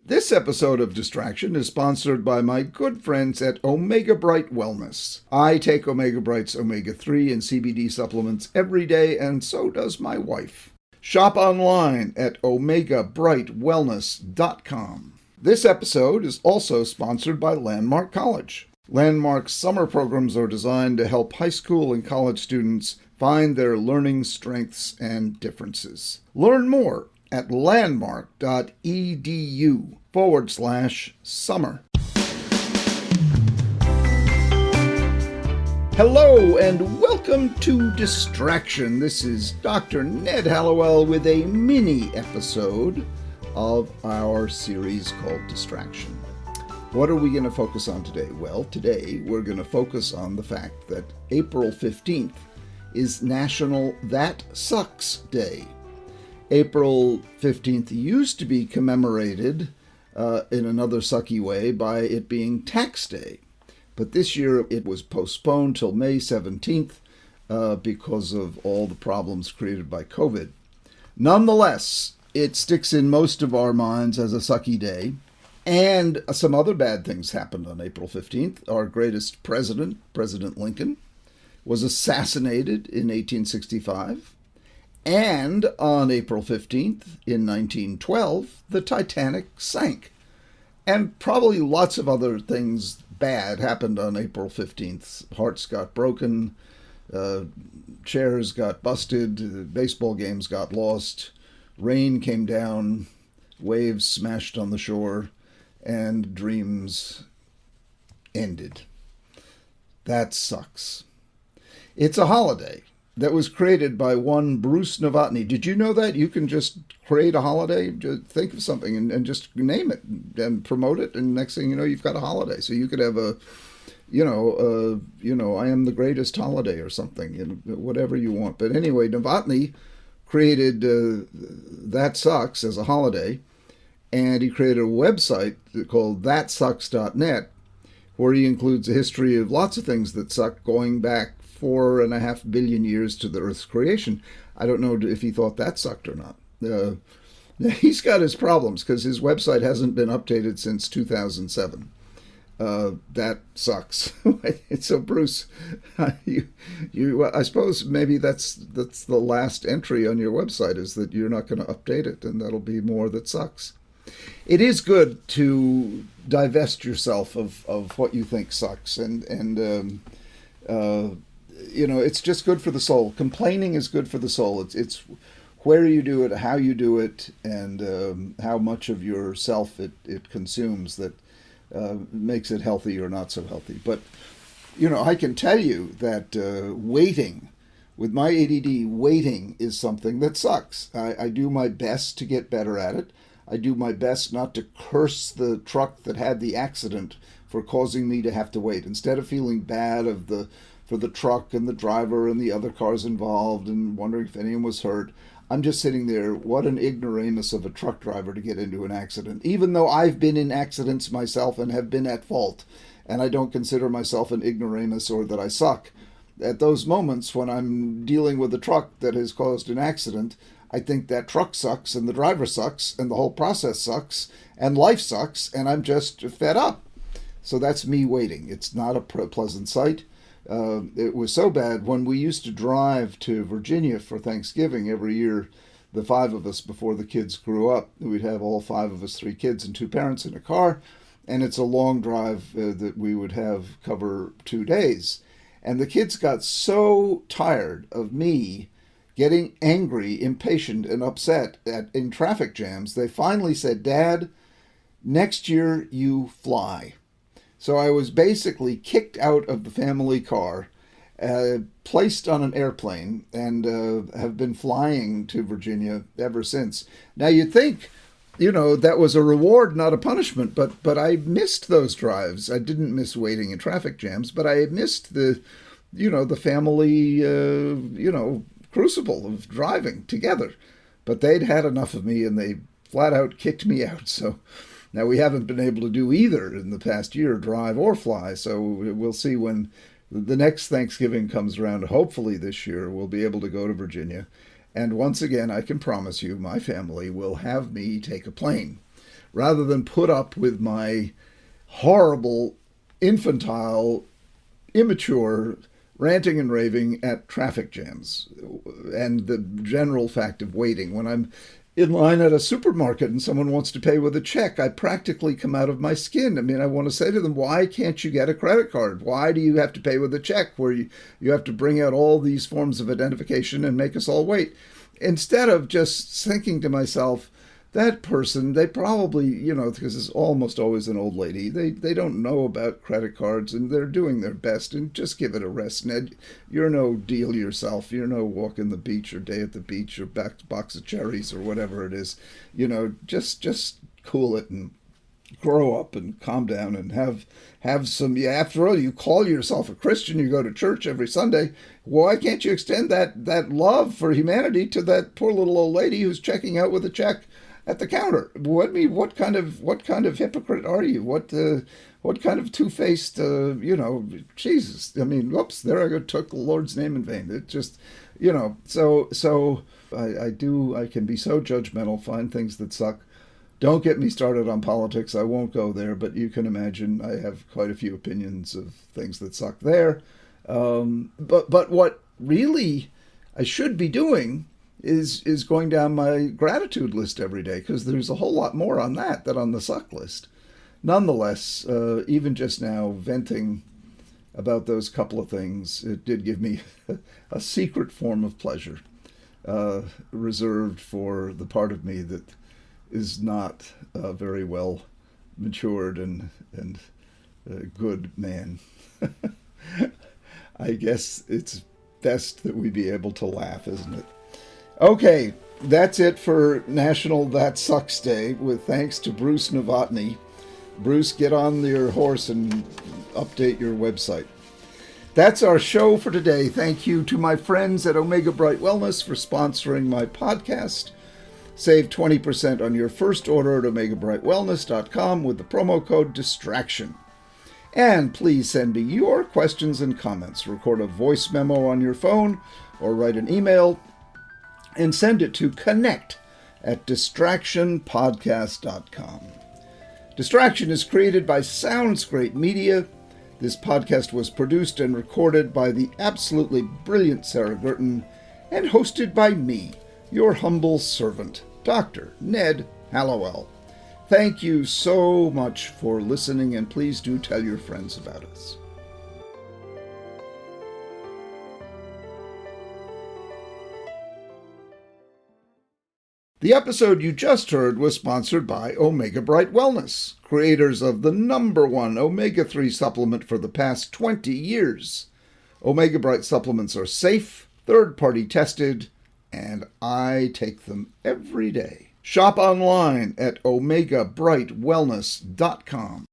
This episode of Distraction is sponsored by my good friends at Omega Bright Wellness. I take Omega Bright's omega-3 and CBD supplements every day, and so does my wife. Shop online at omegabrightwellness.com. This episode is also sponsored by Landmark College. Landmark's summer programs are designed to help high school and college students find their learning strengths and differences. Learn more at landmark.edu/summer. Hello and welcome to Distraction. This is Dr. Ned Hallowell with a mini episode of our series called Distraction. What are we going to focus on today? Well, today we're going to focus on the fact that April 15th is National That Sucks Day. April 15th used to be commemorated in another sucky way by it being Tax Day. But this year it was postponed till May 17th because of all the problems created by COVID. Nonetheless, it sticks in most of our minds as a sucky day. And some other bad things happened on April 15th. Our greatest president, President Lincoln, was assassinated in 1865. And on April 15th, in 1912, the Titanic sank. And probably lots of other things bad happened on April 15th. Hearts got broken, chairs got busted, baseball games got lost, rain came down, waves smashed on the shore, and dreams ended. That sucks. It's a holiday that was created by one Bruce Novotny. Did you know that? You can just create a holiday, just think of something and just name it and promote it, and next thing you know, you've got a holiday. So you could have I am the greatest holiday or something, whatever you want. But anyway, Novotny created That Sucks as a holiday, and he created a website called thatsucks.net, where he includes a history of lots of things that suck going back 4.5 billion years to the Earth's creation. I don't know if he thought that sucked or not. He's got his problems because his website hasn't been updated since 2007. That sucks. So Bruce, I suppose maybe that's the last entry on your website, is that you're not going to update it, and that'll be more that sucks. It is good to divest yourself of what you think sucks, and it's just good for the soul. Complaining is good for the soul. It's where you do it, how you do it, and how much of yourself it consumes that makes it healthy or not so healthy. But, I can tell you that waiting, with my ADD, waiting is something that sucks. I do my best to get better at it. I do my best not to curse the truck that had the accident for causing me to have to wait. Instead of feeling bad for the truck and the driver and the other cars involved and wondering if anyone was hurt, I'm just sitting there, what an ignoramus of a truck driver to get into an accident, even though I've been in accidents myself and have been at fault, and I don't consider myself an ignoramus or that I suck. At those moments when I'm dealing with a truck that has caused an accident, I think that truck sucks and the driver sucks and the whole process sucks and life sucks, and I'm just fed up. So that's me waiting. It's not a pleasant sight. It was so bad when we used to drive to Virginia for Thanksgiving every year, the five of us before the kids grew up. We'd have all five of us, 3 kids and 2 parents in a car, and it's a long drive that we would have cover 2 days. And the kids got so tired of me getting angry, impatient, and upset in traffic jams, they finally said, "Dad, next year you fly." So I was basically kicked out of the family car, placed on an airplane, and have been flying to Virginia ever since. Now you'd think, that was a reward, not a punishment, but I missed those drives. I didn't miss waiting in traffic jams, but I missed the family, crucible of driving together. But they'd had enough of me, and they flat out kicked me out. So now we haven't been able to do either in the past year, drive or fly. So we'll see when the next Thanksgiving comes around. Hopefully this year we'll be able to go to Virginia. And once again, I can promise you my family will have me take a plane. rather than put up with my horrible, infantile, immature ranting and raving at traffic jams and the general fact of waiting. When I'm in line at a supermarket and someone wants to pay with a check, I practically come out of my skin. I mean, I want to say to them, why can't you get a credit card? Why do you have to pay with a check where you have to bring out all these forms of identification and make us all wait? Instead of just thinking to myself, that person, they probably, because it's almost always an old lady, they don't know about credit cards and they're doing their best, and just give it a rest, Ned. You're no deal yourself. You're no walk in the beach or day at the beach or box of cherries or whatever it is. Just cool it and grow up and calm down and have some, after all, you call yourself a Christian, you go to church every Sunday. Why can't you extend that love for humanity to that poor little old lady who's checking out with a check at the counter? What kind of hypocrite are you? What kind of two-faced, Jesus. I mean, whoops, there I go, took the Lord's name in vain. It just, so I can be so judgmental, find things that suck. Don't get me started on politics. I won't go there, but you can imagine I have quite a few opinions of things that suck there. But what really I should be doing is going down my gratitude list every day, because there's a whole lot more on that than on the suck list. Nonetheless, even just now venting about those couple of things, it did give me a secret form of pleasure, reserved for the part of me that is not very well matured and good man. I guess it's best that we be able to laugh, isn't it? Okay, that's it for National That Sucks Day, with thanks to Bruce Novotny. Bruce, get on your horse and update your website. That's our show for today. Thank you to my friends at Omega Bright Wellness for sponsoring my podcast. Save 20% on your first order at omegabrightwellness.com with the promo code DISTRACTION. And please send me your questions and comments. Record a voice memo on your phone or write an email and send it to connect@distractionpodcast.com. Distraction is created by Sounds Great Media. This podcast was produced and recorded by the absolutely brilliant Sarah Gurton and hosted by me, your humble servant, Dr. Ned Hallowell. Thank you so much for listening, and please do tell your friends about us. The episode you just heard was sponsored by Omega Bright Wellness, creators of the #1 omega-3 supplement for the past 20 years. Omega Bright supplements are safe, third-party tested, and I take them every day. Shop online at omegabrightwellness.com.